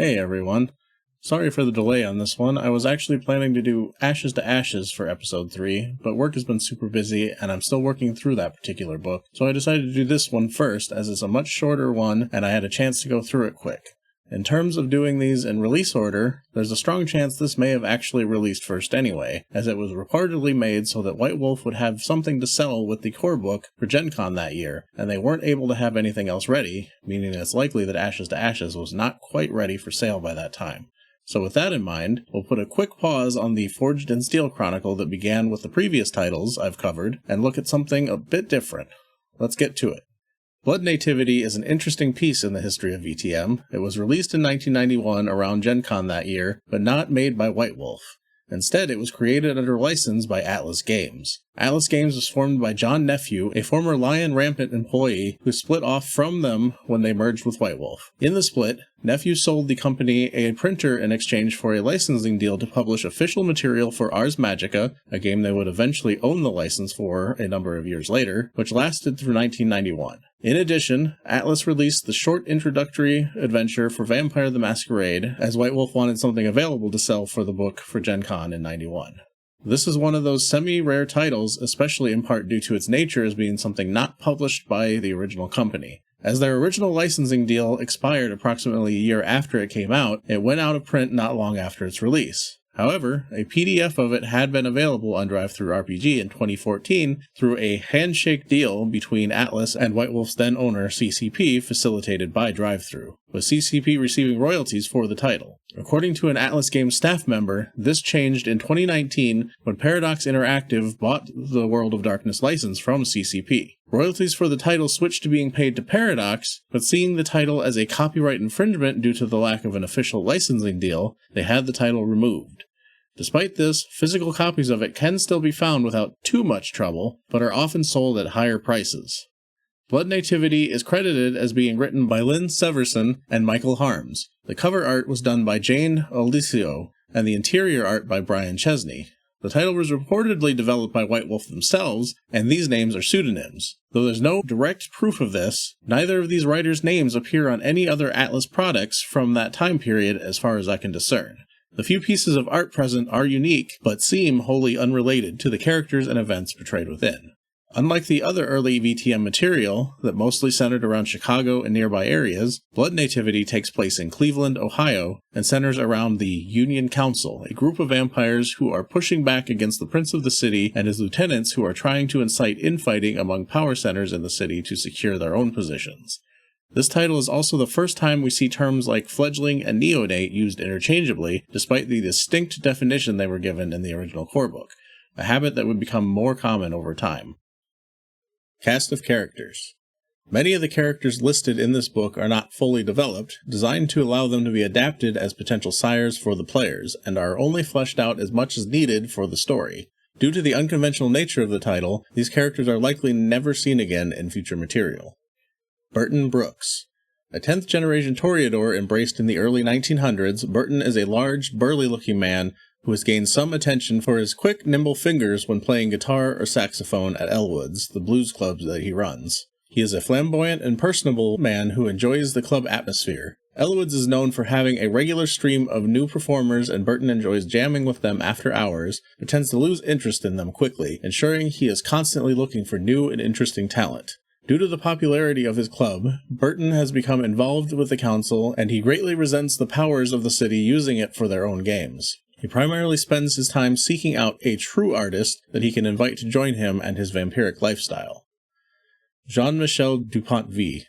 Hey everyone. Sorry for the delay on this one. I was actually planning to do Ashes to Ashes for episode 3, but work has been super busy and I'm still working through that particular book, so I decided to do this one first as it's a much shorter one and I had a chance to go through it quick. In terms of doing these in release order, there's a strong chance this may have actually released first anyway, as it was reportedly made so that White Wolf would have something to sell with the core book for Gen Con that year, and they weren't able to have anything else ready, meaning it's likely that Ashes to Ashes was not quite ready for sale by that time. So with that in mind, we'll put a quick pause on the Forged in Steel chronicle that began with the previous titles I've covered, and look at something a bit different. Let's get to it. Blood Nativity is an interesting piece in the history of VTM. It was released in 1991 around Gen Con that year, but not made by White Wolf. Instead, it was created under license by Atlas Games. Atlas Games was formed by John Nephew, a former Lion Rampant employee who split off from them when they merged with White Wolf. In the split, Nephew sold the company a printer in exchange for a licensing deal to publish official material for Ars Magica, a game they would eventually own the license for a number of years later, which lasted through 1991. In addition, Atlas released the short introductory adventure for Vampire the Masquerade, as White Wolf wanted something available to sell for the book for Gen Con in 91. This is one of those semi-rare titles, especially in part due to its nature as being something not published by the original company. As their original licensing deal expired approximately a year after it came out, it went out of print not long after its release. However, a PDF of it had been available on DriveThruRPG in 2014 through a handshake deal between Atlas and White Wolf's then-owner CCP, facilitated by DriveThru, with CCP receiving royalties for the title. According to an Atlas Games staff member, this changed in 2019 when Paradox Interactive bought the World of Darkness license from CCP. Royalties for the title switched to being paid to Paradox, but seeing the title as a copyright infringement due to the lack of an official licensing deal, they had the title removed. Despite this, physical copies of it can still be found without too much trouble, but are often sold at higher prices. Blood Nativity is credited as being written by Lynn Severson and Michael Harms. The cover art was done by Jane Olicio, and the interior art by Brian Chesney. The title was reportedly developed by White Wolf themselves, and these names are pseudonyms. Though there's no direct proof of this, neither of these writers' names appear on any other Atlas products from that time period as far as I can discern. The few pieces of art present are unique, but seem wholly unrelated to the characters and events portrayed within. Unlike the other early VTM material, that mostly centered around Chicago and nearby areas, Blood Nativity takes place in Cleveland, Ohio, and centers around the Union Council, a group of vampires who are pushing back against the prince of the city and his lieutenants who are trying to incite infighting among power centers in the city to secure their own positions. This title is also the first time we see terms like fledgling and neonate used interchangeably, despite the distinct definition they were given in the original core book, a habit that would become more common over time. Cast of characters. Many of the characters listed in this book are not fully developed, designed to allow them to be adapted as potential sires for the players, and are only fleshed out as much as needed for the story. Due to the unconventional nature of the title, these characters are likely never seen again in future material. Burton Brooks. A 10th generation Toreador embraced in the early 1900s, Burton is a large, burly-looking man who has gained some attention for his quick, nimble fingers when playing guitar or saxophone at Elwood's, the blues clubs that he runs. He is a flamboyant and personable man who enjoys the club atmosphere. Elwood's is known for having a regular stream of new performers, and Burton enjoys jamming with them after hours, but tends to lose interest in them quickly, ensuring he is constantly looking for new and interesting talent. Due to the popularity of his club, Burton has become involved with the council, and he greatly resents the powers of the city using it for their own games. He primarily spends his time seeking out a true artist that he can invite to join him and his vampiric lifestyle. Jean-Michel Dupont-Vie.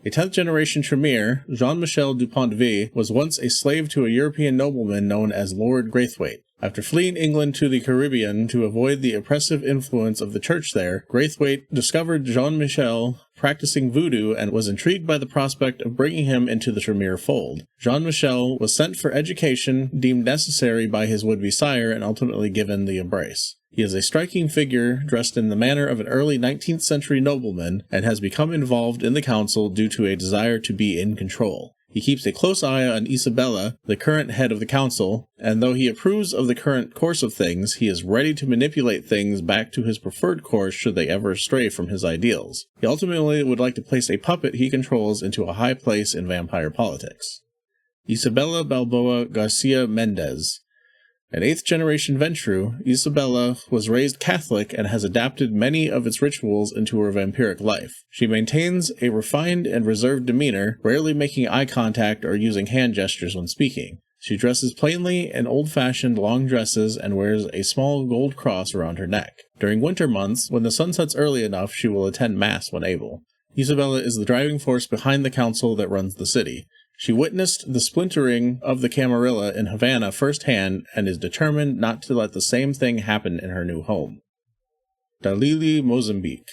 A 10th generation Tremere, Jean-Michel Dupont-Vie was once a slave to a European nobleman known as Lord Graithwaite. After fleeing England to the Caribbean to avoid the oppressive influence of the church there, Graithwaite discovered Jean-Michel practicing voodoo and was intrigued by the prospect of bringing him into the Tremere fold. Jean-Michel was sent for education deemed necessary by his would-be sire and ultimately given the embrace. He is a striking figure dressed in the manner of an early 19th century nobleman and has become involved in the council due to a desire to be in control. He keeps a close eye on Isabella, the current head of the council, and though he approves of the current course of things, he is ready to manipulate things back to his preferred course should they ever stray from his ideals. He ultimately would like to place a puppet he controls into a high place in vampire politics. Isabella Balboa Garcia Mendez. An 8th-generation Ventru, Isabella was raised Catholic and has adapted many of its rituals into her vampiric life. She maintains a refined and reserved demeanor, rarely making eye contact or using hand gestures when speaking. She dresses plainly in old-fashioned long dresses and wears a small gold cross around her neck. During winter months, when the sun sets early enough, she will attend Mass when able. Isabella is the driving force behind the council that runs the city. She witnessed the splintering of the Camarilla in Havana firsthand and is determined not to let the same thing happen in her new home. Dalili Mozambique.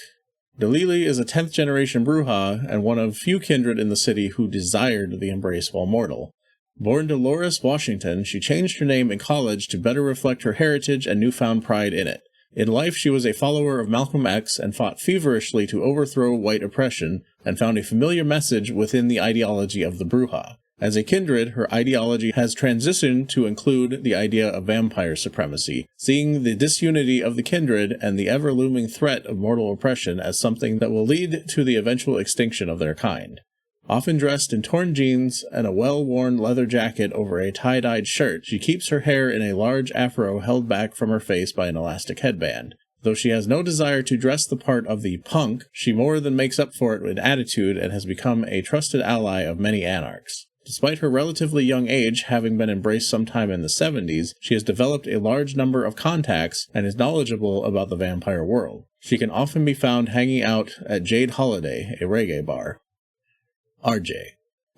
Dalili is a 10th-generation Bruja and one of few kindred in the city who desired the embrace while mortal. Born Dolores Washington, she changed her name in college to better reflect her heritage and newfound pride in it. In life, she was a follower of Malcolm X and fought feverishly to overthrow white oppression, and found a familiar message within the ideology of the Bruja. As a kindred, her ideology has transitioned to include the idea of vampire supremacy, seeing the disunity of the kindred and the ever-looming threat of mortal oppression as something that will lead to the eventual extinction of their kind. Often dressed in torn jeans and a well-worn leather jacket over a tie-dyed shirt, she keeps her hair in a large afro held back from her face by an elastic headband. Though she has no desire to dress the part of the punk, she more than makes up for it in attitude and has become a trusted ally of many anarchs. Despite her relatively young age, having been embraced sometime in the 70s, she has developed a large number of contacts and is knowledgeable about the vampire world. She can often be found hanging out at Jade Holiday, a reggae bar. RJ.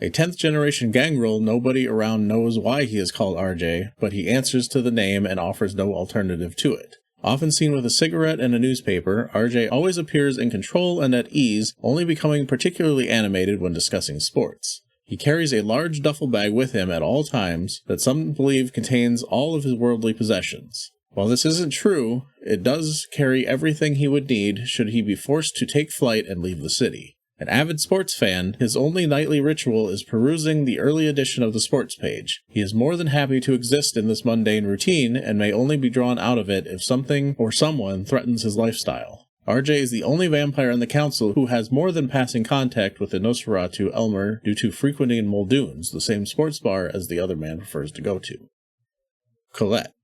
A 10th-generation gangrel, nobody around knows why he is called RJ, but he answers to the name and offers no alternative to it. Often seen with a cigarette and a newspaper, RJ always appears in control and at ease, only becoming particularly animated when discussing sports. He carries a large duffel bag with him at all times that some believe contains all of his worldly possessions. While this isn't true, it does carry everything he would need should he be forced to take flight and leave the city. An avid sports fan, his only nightly ritual is perusing the early edition of the sports page. He is more than happy to exist in this mundane routine, and may only be drawn out of it if something or someone threatens his lifestyle. RJ is the only vampire in the council who has more than passing contact with the Nosferatu Elmer due to frequenting Muldoon's, the same sports bar as the other man prefers to go to. Colette.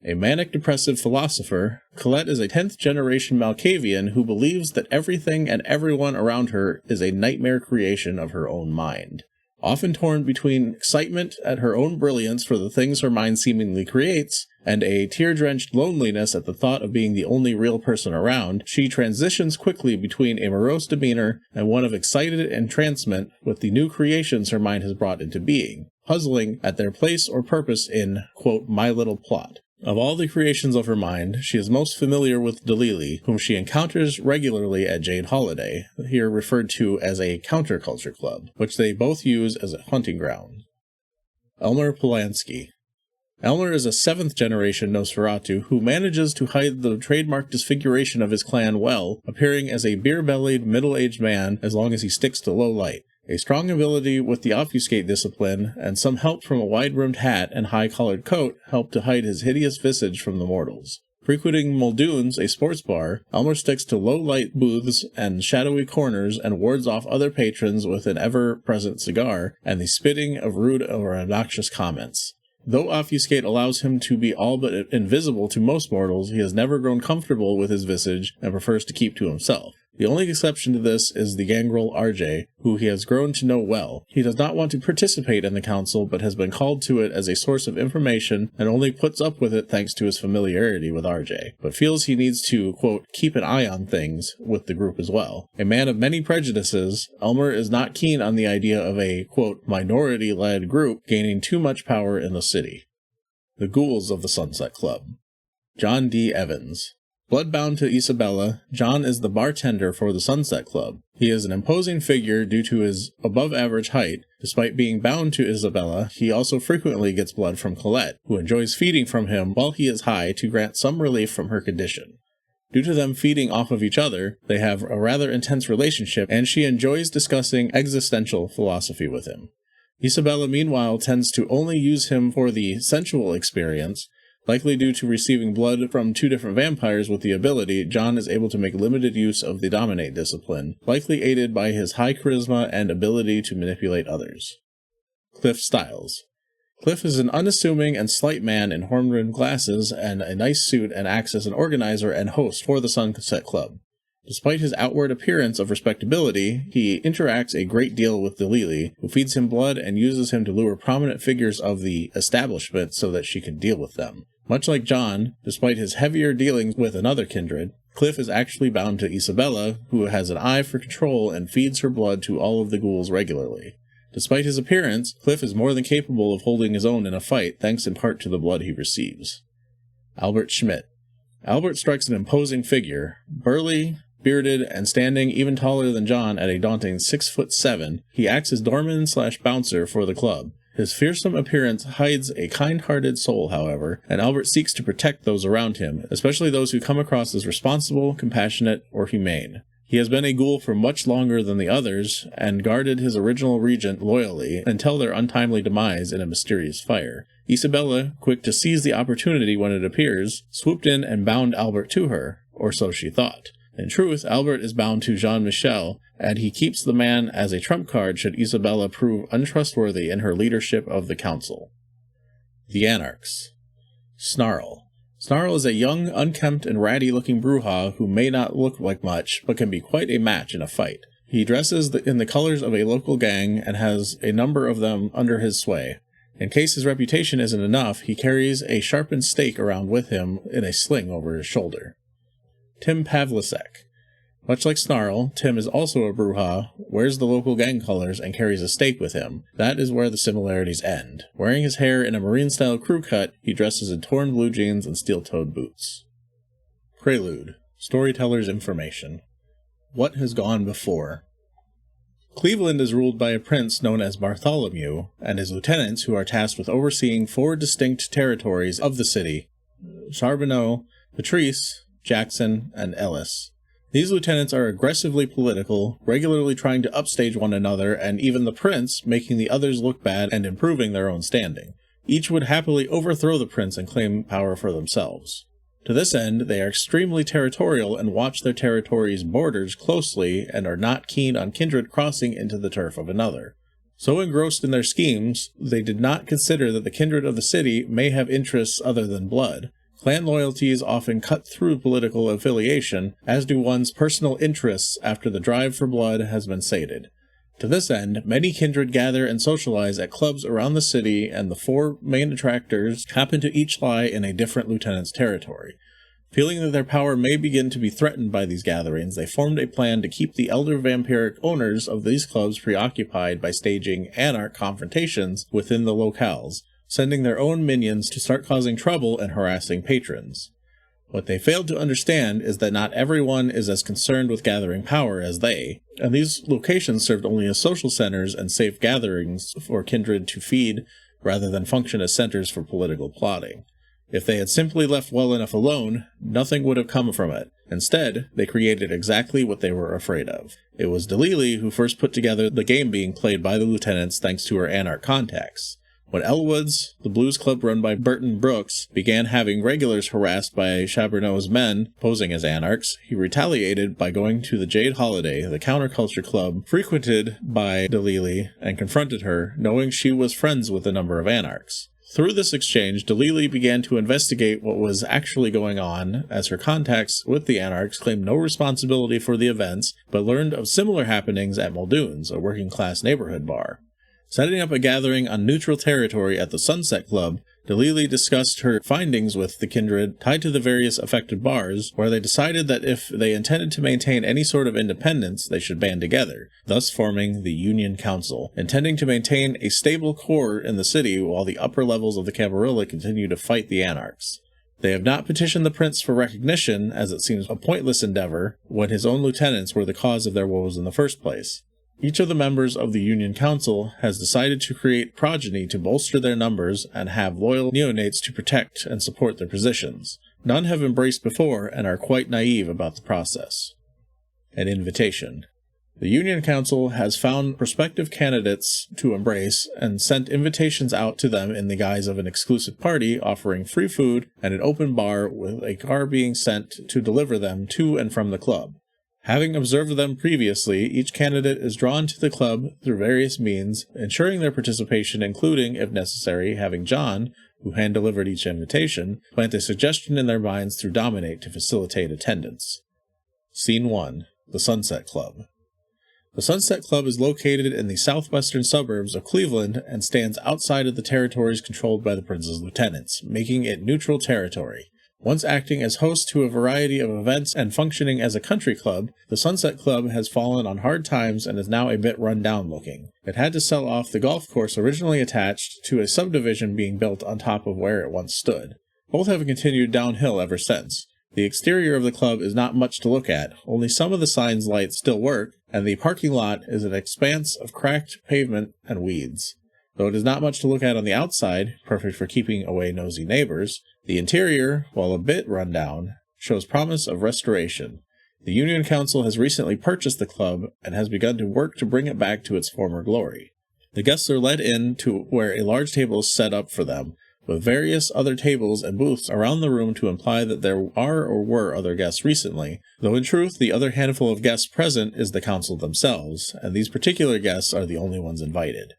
A manic-depressive philosopher, Colette is a 10th-generation Malkavian who believes that everything and everyone around her is a nightmare creation of her own mind. Often torn between excitement at her own brilliance for the things her mind seemingly creates, and a tear-drenched loneliness at the thought of being the only real person around, she transitions quickly between a morose demeanor and one of excited entrancement with the new creations her mind has brought into being, puzzling at their place or purpose in, quote, my little plot. Of all the creations of her mind, she is most familiar with Dalili, whom she encounters regularly at Jade Holiday, here referred to as a counterculture club, which they both use as a hunting ground. Elmer Polanski. Elmer is a 7th-generation Nosferatu who manages to hide the trademark disfiguration of his clan well, appearing as a beer-bellied, middle-aged man as long as he sticks to low light. A strong ability with the obfuscate discipline, and some help from a wide-brimmed hat and high-collared coat help to hide his hideous visage from the mortals. Frequenting Muldoon's, a sports bar, Elmer sticks to low-light booths and shadowy corners and wards off other patrons with an ever-present cigar and the spitting of rude or obnoxious comments. Though obfuscate allows him to be all but invisible to most mortals, he has never grown comfortable with his visage and prefers to keep to himself. The only exception to this is the gangrel RJ, who he has grown to know well. He does not want to participate in the council, but has been called to it as a source of information and only puts up with it thanks to his familiarity with RJ, but feels he needs to, quote, keep an eye on things with the group as well. A man of many prejudices, Elmer is not keen on the idea of a, quote, minority-led group gaining too much power in the city. The Ghouls of the Sunset Club. John D. Evans. Bloodbound to Isabella, John is the bartender for the Sunset Club. He is an imposing figure due to his above-average height. Despite being bound to Isabella, he also frequently gets blood from Colette, who enjoys feeding from him while he is high to grant some relief from her condition. Due to them feeding off of each other, they have a rather intense relationship, and she enjoys discussing existential philosophy with him. Isabella, meanwhile, tends to only use him for the sensual experience. Likely due to receiving blood from 2 different vampires with the ability, John is able to make limited use of the dominate discipline, likely aided by his high charisma and ability to manipulate others. Cliff Styles. Cliff is an unassuming and slight man in horn-rimmed glasses and a nice suit and acts as an organizer and host for the Sunset Club. Despite his outward appearance of respectability, he interacts a great deal with Delili, who feeds him blood and uses him to lure prominent figures of the establishment so that she can deal with them. Much like John, despite his heavier dealings with another kindred, Cliff is actually bound to Isabella, who has an eye for control and feeds her blood to all of the ghouls regularly. Despite his appearance, Cliff is more than capable of holding his own in a fight, thanks in part to the blood he receives. Albert Schmidt. Albert strikes an imposing figure. Burly, bearded, and standing even taller than John at a daunting 6'7", he acts as doorman/bouncer for the club. His fearsome appearance hides a kind-hearted soul, however, and Albert seeks to protect those around him, especially those who come across as responsible, compassionate, or humane. He has been a ghoul for much longer than the others, and guarded his original regent loyally until their untimely demise in a mysterious fire. Isabella, quick to seize the opportunity when it appears, swooped in and bound Albert to her, or so she thought. In truth, Albert is bound to Jean-Michel, and he keeps the man as a trump card should Isabella prove untrustworthy in her leadership of the council. The Anarchs. Snarl. Snarl is a young, unkempt, and ratty-looking Brujah who may not look like much, but can be quite a match in a fight. He dresses in the colors of a local gang and has a number of them under his sway. In case his reputation isn't enough, he carries a sharpened stake around with him in a sling over his shoulder. Tim Pavlicek. Much like Snarl, Tim is also a Brujah, wears the local gang colors, and carries a stake with him. That is where the similarities end. Wearing his hair in a Marine-style crew cut, he dresses in torn blue jeans and steel-toed boots. Prelude. Storyteller's information. What has gone before? Cleveland is ruled by a prince known as Bartholomew, and his lieutenants who are tasked with overseeing 4 distinct territories of the city: Charbonneau, Patrice, Jackson, and Ellis. These lieutenants are aggressively political, regularly trying to upstage one another, and even the prince making the others look bad and improving their own standing. Each would happily overthrow the prince and claim power for themselves. To this end, they are extremely territorial and watch their territory's borders closely and are not keen on kindred crossing into the turf of another. So engrossed in their schemes, they did not consider that the kindred of the city may have interests other than blood. Clan loyalties often cut through political affiliation, as do one's personal interests after the drive for blood has been sated. To this end, many kindred gather and socialize at clubs around the city, and the 4 main attractors happen to each lie in a different lieutenant's territory. Feeling that their power may begin to be threatened by these gatherings, they formed a plan to keep the elder vampiric owners of these clubs preoccupied by staging anarch confrontations within the locales, sending their own minions to start causing trouble and harassing patrons. What they failed to understand is that not everyone is as concerned with gathering power as they, and these locations served only as social centers and safe gatherings for kindred to feed rather than function as centers for political plotting. If they had simply left well enough alone, nothing would have come from it. Instead, they created exactly what they were afraid of. It was Delili who first put together the game being played by the lieutenants thanks to her anarch contacts. When Elwood's, the blues club run by Burton Brooks, began having regulars harassed by Charbonneau's men posing as anarchs, he retaliated by going to the Jade Holiday, the counterculture club frequented by Delili, and confronted her, knowing she was friends with a number of anarchs. Through this exchange, Delili began to investigate what was actually going on, as her contacts with the anarchs claimed no responsibility for the events, but learned of similar happenings at Muldoon's, a working-class neighborhood bar. Setting up a gathering on neutral territory at the Sunset Club, Delili discussed her findings with the kindred tied to the various affected bars, where they decided that if they intended to maintain any sort of independence, they should band together, thus forming the Union Council, intending to maintain a stable core in the city while the upper levels of the Camarilla continue to fight the anarchs. They have not petitioned the prince for recognition, as it seems a pointless endeavor, when his own lieutenants were the cause of their woes in the first place. Each of the members of the Union Council has decided to create progeny to bolster their numbers and have loyal neonates to protect and support their positions. None have embraced before and are quite naive about the process. An invitation. The Union Council has found prospective candidates to embrace and sent invitations out to them in the guise of an exclusive party offering free food and an open bar with a car being sent to deliver them to and from the club. Having observed them previously, each candidate is drawn to the club through various means, ensuring their participation, including, if necessary, having John, who hand-delivered each invitation, plant a suggestion in their minds through Dominate to facilitate attendance. Scene 1. The Sunset Club. The Sunset Club is located in the southwestern suburbs of Cleveland and stands outside of the territories controlled by the Prince's lieutenants, making it neutral territory. Once acting as host to a variety of events and functioning as a country club, the Sunset Club has fallen on hard times and is now a bit run-down looking. It had to sell off the golf course originally attached to a subdivision being built on top of where it once stood. Both have continued downhill ever since. The exterior of the club is not much to look at, only some of the signs' lights still work, and the parking lot is an expanse of cracked pavement and weeds. Though it is not much to look at on the outside, perfect for keeping away nosy neighbors, the interior, while a bit run down, shows promise of restoration. The Union Council has recently purchased the club and has begun to work to bring it back to its former glory. The guests are led in to where a large table is set up for them, with various other tables and booths around the room to imply that there are or were other guests recently, though in truth the other handful of guests present is the council themselves, and these particular guests are the only ones invited.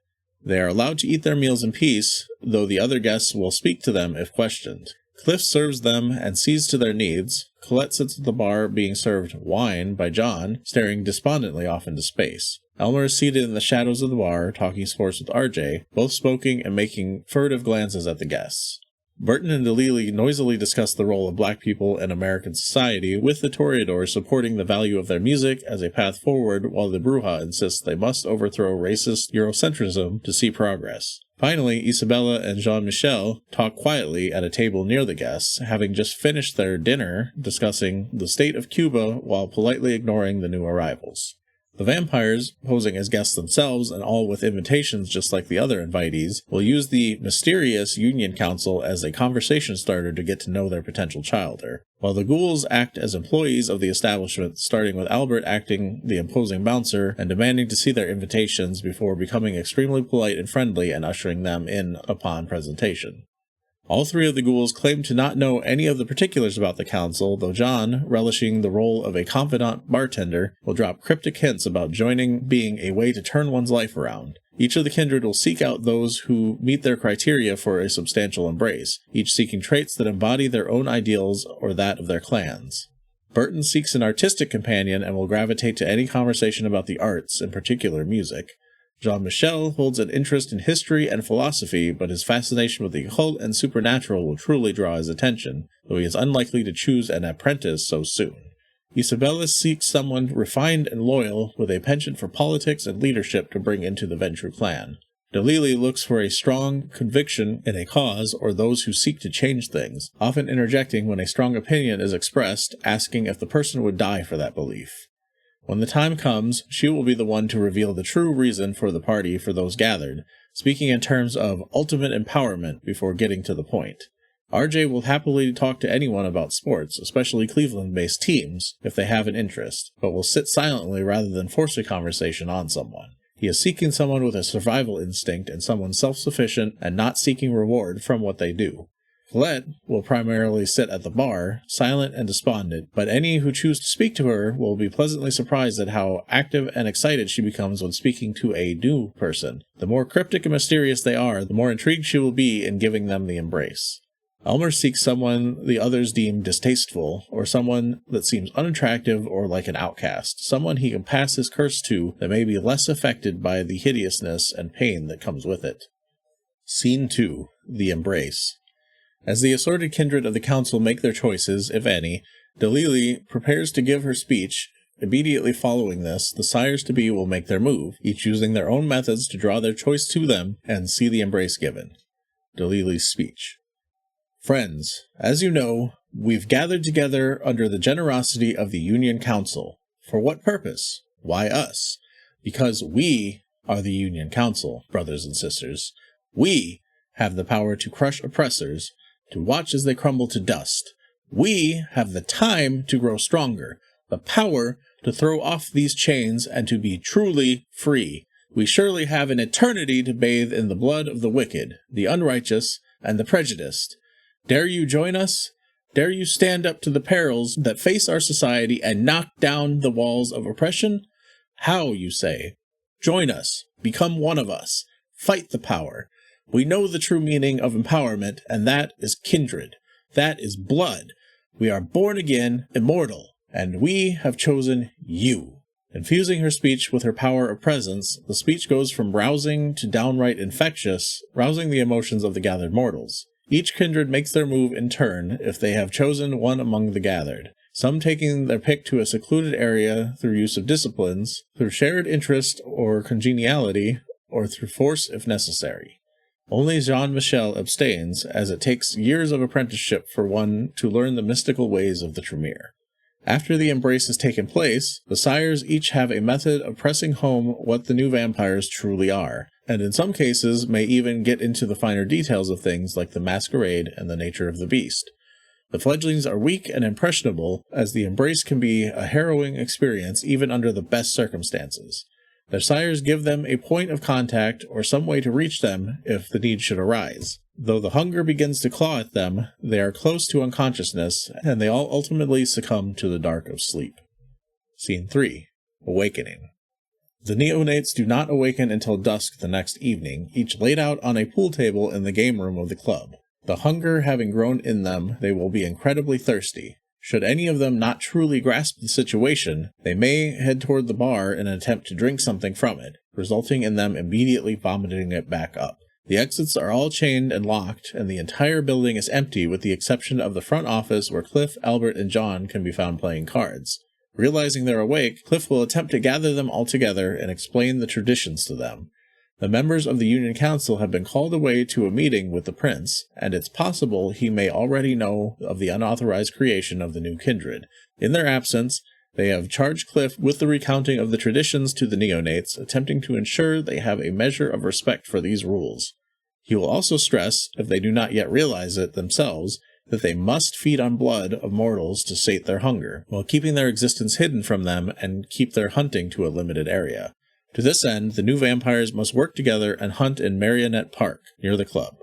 They are allowed to eat their meals in peace, though the other guests will speak to them if questioned. Cliff serves them and sees to their needs. Colette sits at the bar being served wine by John, staring despondently off into space. Elmer is seated in the shadows of the bar, talking sports with RJ, both smoking and making furtive glances at the guests. Burton and DeLilly noisily discuss the role of black people in American society, with the Toreadors supporting the value of their music as a path forward, while the Bruja insists they must overthrow racist Eurocentrism to see progress. Finally, Isabella and Jean-Michel talk quietly at a table near the guests, having just finished their dinner, discussing the state of Cuba while politely ignoring the new arrivals. The vampires, posing as guests themselves and all with invitations just like the other invitees, will use the mysterious Union Council as a conversation starter to get to know their potential childer, while the ghouls act as employees of the establishment, starting with Albert acting the imposing bouncer and demanding to see their invitations before becoming extremely polite and friendly and ushering them in upon presentation. All three of the ghouls claim to not know any of the particulars about the council, though John, relishing the role of a confidant bartender, will drop cryptic hints about joining being a way to turn one's life around. Each of the kindred will seek out those who meet their criteria for a substantial embrace, each seeking traits that embody their own ideals or that of their clans. Burton seeks an artistic companion and will gravitate to any conversation about the arts, in particular music. Jean-Michel holds an interest in history and philosophy, but his fascination with the occult and supernatural will truly draw his attention, though he is unlikely to choose an apprentice so soon. Isabella seeks someone refined and loyal, with a penchant for politics and leadership to bring into the Ventrue clan. DeLilly looks for a strong conviction in a cause or those who seek to change things, often interjecting when a strong opinion is expressed, asking if the person would die for that belief. When the time comes, she will be the one to reveal the true reason for the party for those gathered, speaking in terms of ultimate empowerment before getting to the point. RJ will happily talk to anyone about sports, especially Cleveland-based teams, if they have an interest, but will sit silently rather than force a conversation on someone. He is seeking someone with a survival instinct and someone self-sufficient and not seeking reward from what they do. Colette will primarily sit at the bar, silent and despondent, but any who choose to speak to her will be pleasantly surprised at how active and excited she becomes when speaking to a new person. The more cryptic and mysterious they are, the more intrigued she will be in giving them the embrace. Elmer seeks someone the others deem distasteful, or someone that seems unattractive or like an outcast, someone he can pass his curse to that may be less affected by the hideousness and pain that comes with it. Scene 2. The Embrace. As the assorted kindred of the council make their choices, if any, DeLilly prepares to give her speech. Immediately following this, the sires-to-be will make their move, each using their own methods to draw their choice to them and see the embrace given. DeLilly's speech. Friends, as you know, we've gathered together under the generosity of the Union Council. For what purpose? Why us? Because we are the Union Council, brothers and sisters. We have the power to crush oppressors, to watch as they crumble to dust. We have the time to grow stronger, the power to throw off these chains and to be truly free. We surely have an eternity to bathe in the blood of the wicked, the unrighteous, and the prejudiced. Dare you join us? Dare you stand up to the perils that face our society and knock down the walls of oppression? How, you say? Join us. Become one of us. Fight the power. We know the true meaning of empowerment, and that is kindred. That is blood. We are born again, immortal, and we have chosen you. Infusing her speech with her power of presence, the speech goes from rousing to downright infectious, rousing the emotions of the gathered mortals. Each kindred makes their move in turn if they have chosen one among the gathered, some taking their pick to a secluded area through use of disciplines, through shared interest or congeniality, or through force if necessary. Only Jean-Michel abstains, as it takes years of apprenticeship for one to learn the mystical ways of the Tremere. After the embrace has taken place, the sires each have a method of pressing home what the new vampires truly are, and in some cases may even get into the finer details of things like the masquerade and the nature of the beast. The fledglings are weak and impressionable, as the embrace can be a harrowing experience even under the best circumstances. Their sires give them a point of contact or some way to reach them if the need should arise. Though the hunger begins to claw at them, they are close to unconsciousness, and they all ultimately succumb to the dark of sleep. Scene 3. Awakening. The neonates do not awaken until dusk the next evening, each laid out on a pool table in the game room of the club. The hunger having grown in them, they will be incredibly thirsty. Should any of them not truly grasp the situation, they may head toward the bar in an attempt to drink something from it, resulting in them immediately vomiting it back up. The exits are all chained and locked, and the entire building is empty with the exception of the front office where Cliff, Albert, and John can be found playing cards. Realizing they're awake, Cliff will attempt to gather them all together and explain the traditions to them. The members of the Union Council have been called away to a meeting with the prince, and it's possible he may already know of the unauthorized creation of the new kindred. In their absence, they have charged Cliff with the recounting of the traditions to the neonates, attempting to ensure they have a measure of respect for these rules. He will also stress, if they do not yet realize it themselves, that they must feed on blood of mortals to sate their hunger, while keeping their existence hidden from them and keep their hunting to a limited area. To this end, the new vampires must work together and hunt in Marionette Park, near the club.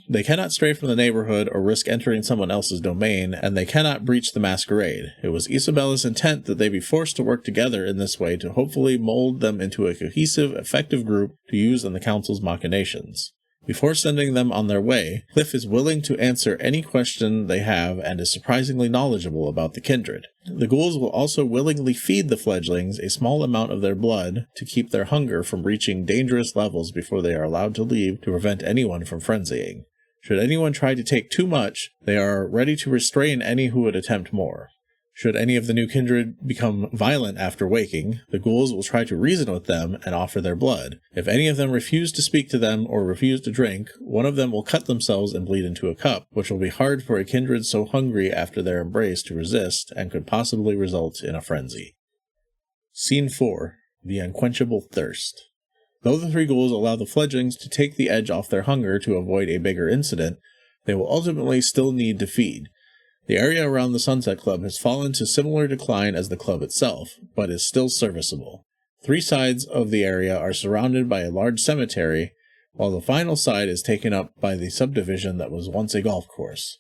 They cannot stray from the neighborhood or risk entering someone else's domain, and they cannot breach the masquerade. It was Isabella's intent that they be forced to work together in this way to hopefully mold them into a cohesive, effective group to use in the council's machinations. Before sending them on their way, Cliff is willing to answer any question they have and is surprisingly knowledgeable about the kindred. The ghouls will also willingly feed the fledglings a small amount of their blood to keep their hunger from reaching dangerous levels before they are allowed to leave to prevent anyone from frenzying. Should anyone try to take too much, they are ready to restrain any who would attempt more. Should any of the new kindred become violent after waking, the ghouls will try to reason with them and offer their blood. If any of them refuse to speak to them or refuse to drink, one of them will cut themselves and bleed into a cup, which will be hard for a kindred so hungry after their embrace to resist and could possibly result in a frenzy. Scene 4. The Unquenchable Thirst. Though the three ghouls allow the fledglings to take the edge off their hunger to avoid a bigger incident, they will ultimately still need to feed. The area around the Sunset Club has fallen to similar decline as the club itself, but is still serviceable. 3 sides of the area are surrounded by a large cemetery, while the final side is taken up by the subdivision that was once a golf course.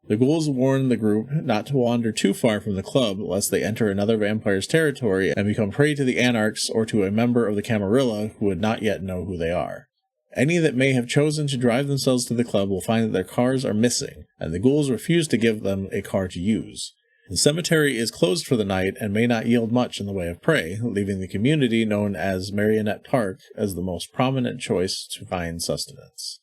The ghouls warn the group not to wander too far from the club lest they enter another vampire's territory and become prey to the anarchs or to a member of the Camarilla who would not yet know who they are. Any that may have chosen to drive themselves to the club will find that their cars are missing, and the ghouls refuse to give them a car to use. The cemetery is closed for the night and may not yield much in the way of prey, leaving the community known as Marionette Park as the most prominent choice to find sustenance.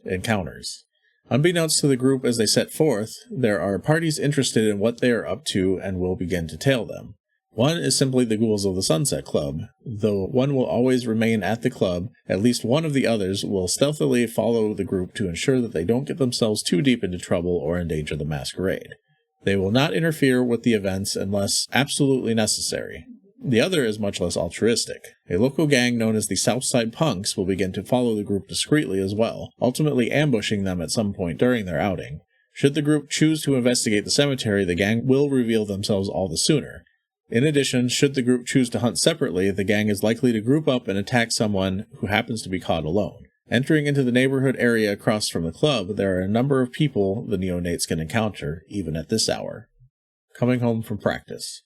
Encounters. Unbeknownst to the group as they set forth, there are parties interested in what they are up to and will begin to tail them. One is simply the ghouls of the Sunset Club. Though one will always remain at the club, at least one of the others will stealthily follow the group to ensure that they don't get themselves too deep into trouble or endanger the masquerade. They will not interfere with the events unless absolutely necessary. The other is much less altruistic. A local gang known as the Southside Punks will begin to follow the group discreetly as well, ultimately ambushing them at some point during their outing. Should the group choose to investigate the cemetery, the gang will reveal themselves all the sooner. In addition, should the group choose to hunt separately, the gang is likely to group up and attack someone who happens to be caught alone. Entering into the neighborhood area across from the club, there are a number of people the neonates can encounter, even at this hour. Coming home from practice.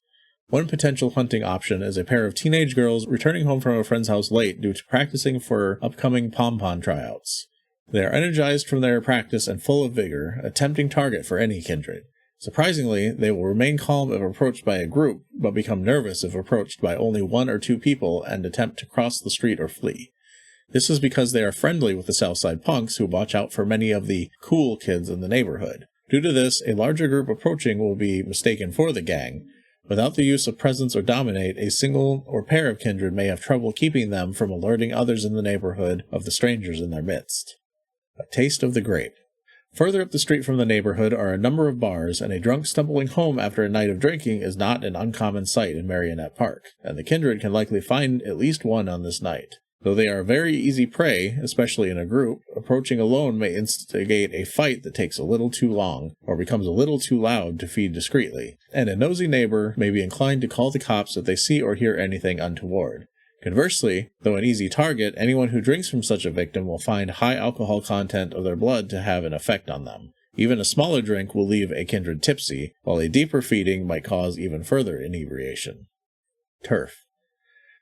One potential hunting option is a pair of teenage girls returning home from a friend's house late due to practicing for upcoming pom-pom tryouts. They are energized from their practice and full of vigor, a tempting target for any kindred. Surprisingly, they will remain calm if approached by a group, but become nervous if approached by only 1 or 2 people and attempt to cross the street or flee. This is because they are friendly with the Southside punks who watch out for many of the cool kids in the neighborhood. Due to this, a larger group approaching will be mistaken for the gang. Without the use of presence or dominate, a single or pair of kindred may have trouble keeping them from alerting others in the neighborhood of the strangers in their midst. A taste of the grape. Further up the street from the neighborhood are a number of bars, and a drunk stumbling home after a night of drinking is not an uncommon sight in Marionette Park, and the kindred can likely find at least one on this night. Though they are very easy prey, especially in a group, approaching alone may instigate a fight that takes a little too long, or becomes a little too loud to feed discreetly, and a nosy neighbor may be inclined to call the cops if they see or hear anything untoward. Conversely, though an easy target, anyone who drinks from such a victim will find high alcohol content of their blood to have an effect on them. Even a smaller drink will leave a kindred tipsy, while a deeper feeding might cause even further inebriation. Turf.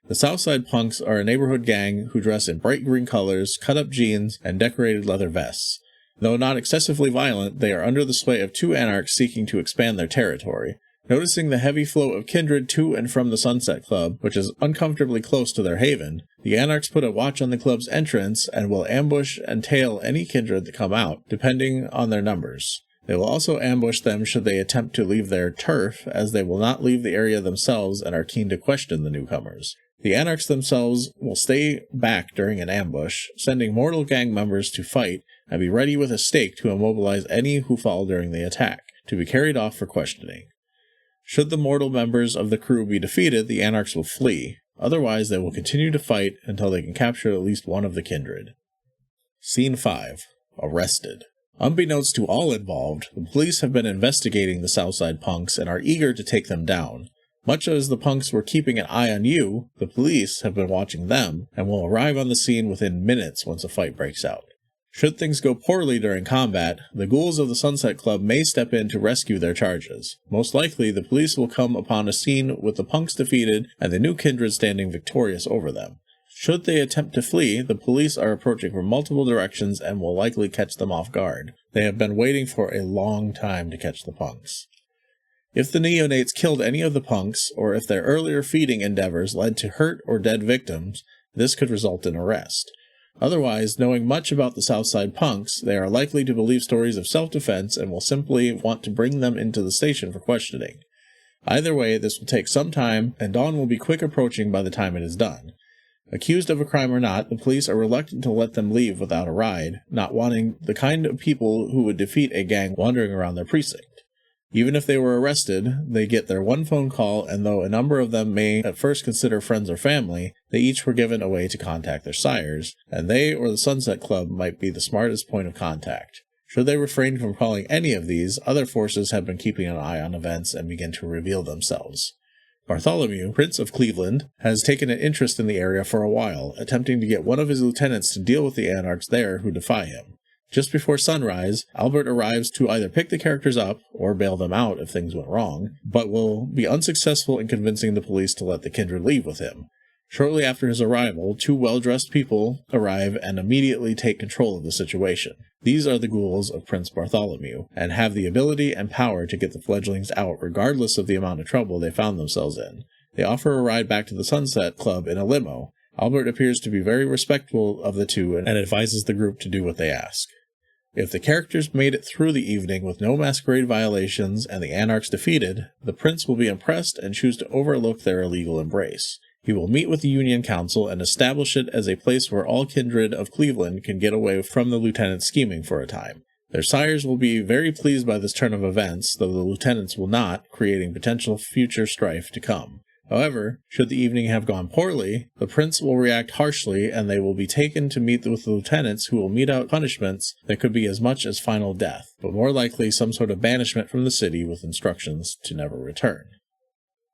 The Southside punks are a neighborhood gang who dress in bright green colors, cut-up jeans, and decorated leather vests. Though not excessively violent, they are under the sway of 2 anarchs seeking to expand their territory. Noticing the heavy flow of kindred to and from the Sunset Club, which is uncomfortably close to their haven, the anarchs put a watch on the club's entrance and will ambush and tail any kindred that come out, depending on their numbers. They will also ambush them should they attempt to leave their turf, as they will not leave the area themselves and are keen to question the newcomers. The anarchs themselves will stay back during an ambush, sending mortal gang members to fight and be ready with a stake to immobilize any who fall during the attack, to be carried off for questioning. Should the mortal members of the crew be defeated, the anarchs will flee. Otherwise, they will continue to fight until they can capture at least one of the kindred. Scene 5. Arrested. Unbeknownst to all involved, the police have been investigating the Southside punks and are eager to take them down. Much as the punks were keeping an eye on you, the police have been watching them, and will arrive on the scene within minutes once a fight breaks out. Should things go poorly during combat, the ghouls of the Sunset Club may step in to rescue their charges. Most likely, the police will come upon a scene with the punks defeated and the new kindred standing victorious over them. Should they attempt to flee, the police are approaching from multiple directions and will likely catch them off guard. They have been waiting for a long time to catch the punks. If the neonates killed any of the punks, or if their earlier feeding endeavors led to hurt or dead victims, this could result in arrest. Otherwise, knowing much about the Southside punks, they are likely to believe stories of self-defense and will simply want to bring them into the station for questioning. Either way, this will take some time, and dawn will be quick approaching by the time it is done. Accused of a crime or not, the police are reluctant to let them leave without a ride, not wanting the kind of people who would defeat a gang wandering around their precinct. Even if they were arrested, they get their one phone call, and though a number of them may at first consider friends or family, they each were given a way to contact their sires, and they or the Sunset Club might be the smartest point of contact. Should they refrain from calling any of these, other forces have been keeping an eye on events and begin to reveal themselves. Bartholomew, Prince of Cleveland, has taken an interest in the area for a while, attempting to get one of his lieutenants to deal with the anarchs there who defy him. Just before sunrise, Albert arrives to either pick the characters up, or bail them out if things went wrong, but will be unsuccessful in convincing the police to let the kindred leave with him. Shortly after his arrival, 2 well-dressed people arrive and immediately take control of the situation. These are the ghouls of Prince Bartholomew, and have the ability and power to get the fledglings out regardless of the amount of trouble they found themselves in. They offer a ride back to the Sunset Club in a limo. Albert appears to be very respectful of the 2 and advises the group to do what they ask. If the characters made it through the evening with no masquerade violations and the anarchs defeated, the prince will be impressed and choose to overlook their illegal embrace. He will meet with the Union Council and establish it as a place where all kindred of Cleveland can get away from the lieutenant's scheming for a time. Their sires will be very pleased by this turn of events, though the lieutenants will not, creating potential future strife to come. However, should the evening have gone poorly, the prince will react harshly and they will be taken to meet with the lieutenants who will mete out punishments that could be as much as final death, but more likely some sort of banishment from the city with instructions to never return.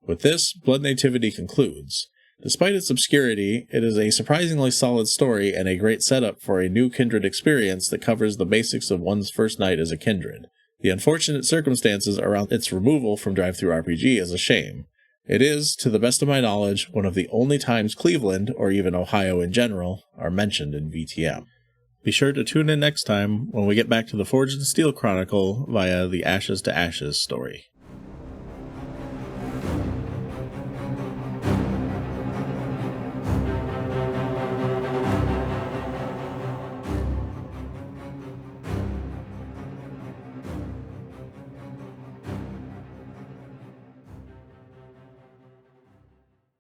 With this, Blood Nativity concludes. Despite its obscurity, it is a surprisingly solid story and a great setup for a new Kindred experience that covers the basics of one's first night as a Kindred. The unfortunate circumstances around its removal from DriveThruRPG is a shame. It is, to the best of my knowledge, one of the only times Cleveland, or even Ohio in general, are mentioned in VTM. Be sure to tune in next time when we get back to the Forged in Steel Chronicle via the Ashes to Ashes story.